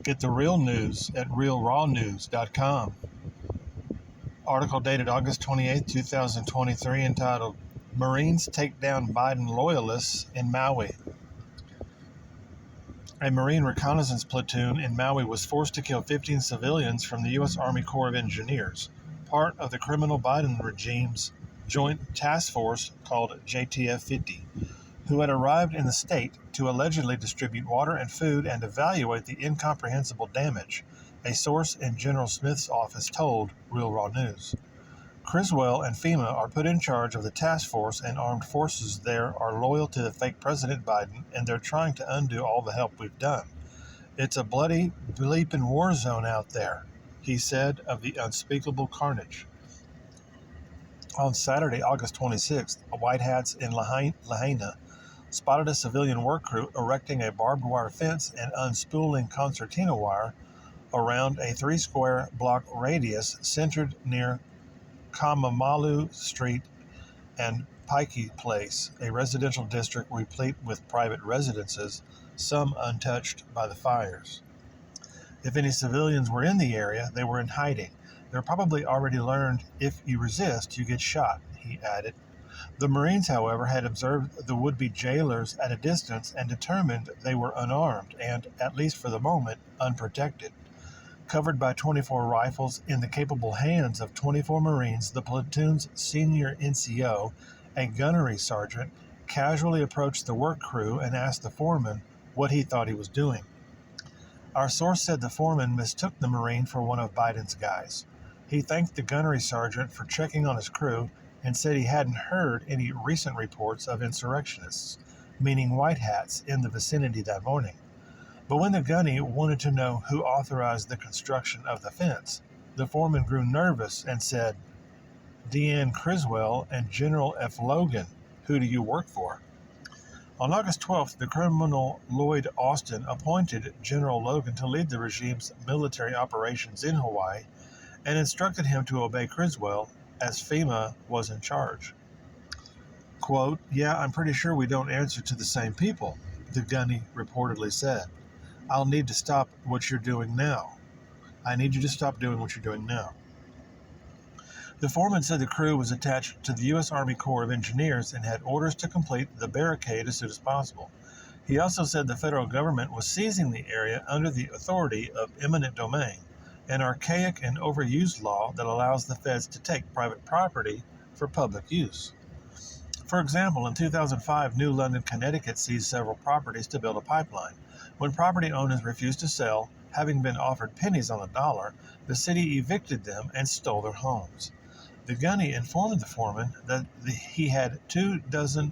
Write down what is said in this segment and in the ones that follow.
Get the real news at realrawnews.com. Article dated August 28, 2023, entitled Marines Take Down Biden Loyalists in Maui. A Marine reconnaissance platoon in Maui was forced to kill 15 civilians from the U.S. Army Corps of Engineers, part of the criminal Biden regime's joint task force called JTF-50, who had arrived in the state to allegedly distribute water and food and evaluate the incomprehensible damage, a source in General Smith's office told Real Raw News. Criswell and FEMA are put in charge of the task force, and armed forces there are loyal to the fake President Biden, and they're trying to undo all the help we've done. It's a bloody, bleeping war zone out there, he said of the unspeakable carnage. On Saturday, August 26th, White Hats in Lahaina spotted a civilian work crew erecting a barbed wire fence and unspooling concertina wire around a 3-square block radius centered near Kamamalu Street and Pikey Place, a residential district replete with private residences, some untouched by the fires. If any civilians were in the area, they were in hiding. They're probably already learned if you resist, you get shot, he added. The Marines, however, had observed the would-be jailers at a distance and determined they were unarmed and, at least for the moment, unprotected. Covered by 24 rifles in the capable hands of 24 Marines, the platoon's senior NCO, a gunnery sergeant, casually approached the work crew and asked the foreman what he thought he was doing. Our source said the foreman mistook the Marine for one of Biden's guys. He thanked the gunnery sergeant for checking on his crew and said he hadn't heard any recent reports of insurrectionists, meaning white hats, in the vicinity that morning. But when the gunny wanted to know who authorized the construction of the fence, the foreman grew nervous and said, Deanne Criswell and General F. Logan, who do you work for? On August 12th, the criminal Lloyd Austin appointed General Logan to lead the regime's military operations in Hawaii and instructed him to obey Criswell as FEMA was in charge. Quote, yeah, I'm pretty sure we don't answer to the same people, the gunny reportedly said. I'll need to stop what you're doing now. I need you to stop doing what you're doing now. The foreman said the crew was attached to the U.S. Army Corps of Engineers and had orders to complete the barricade as soon as possible. He also said the federal government was seizing the area under the authority of eminent domain, an archaic and overused law that allows the feds to take private property for public use. For example, in 2005, New London, Connecticut seized several properties to build a pipeline. When property owners refused to sell, having been offered pennies on the dollar, the city evicted them and stole their homes. The gunny informed the foreman that he had 24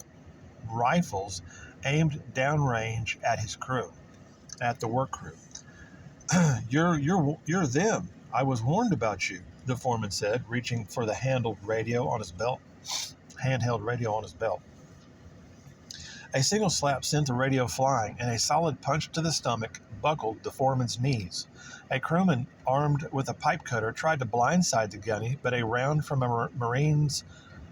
rifles aimed downrange at his crew, at the work crew. You're them. I was warned about you, the foreman said, reaching for the handheld radio on his belt. A single slap sent the radio flying, and a solid punch to the stomach buckled the foreman's knees. A crewman armed with a pipe cutter tried to blindside the gunny, but a round from a Marine's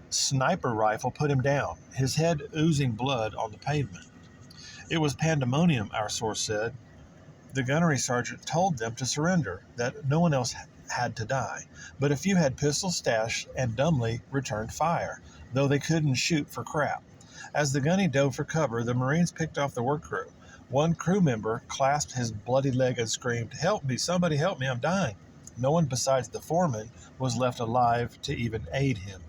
sniper rifle put him down, his head oozing blood on the pavement. It was pandemonium, our source said. The gunnery sergeant told them to surrender, that no one else had to die, but a few had pistols stashed and dumbly returned fire, though they couldn't shoot for crap. As the gunny dove for cover, the Marines picked off the work crew. One crew member clasped his bloody leg and screamed, "Help me, somebody help me, I'm dying." No one besides the foreman was left alive to even aid him.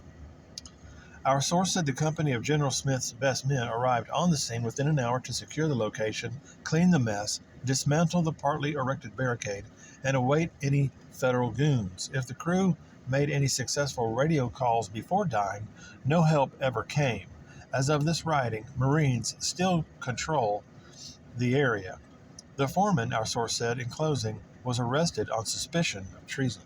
Our source said the company of General Smith's best men arrived on the scene within an hour to secure the location, clean the mess, dismantle the partly erected barricade, and await any federal goons. If the crew made any successful radio calls before dying, no help ever came. As of this writing, Marines still control the area. The foreman, our source said in closing, was arrested on suspicion of treason.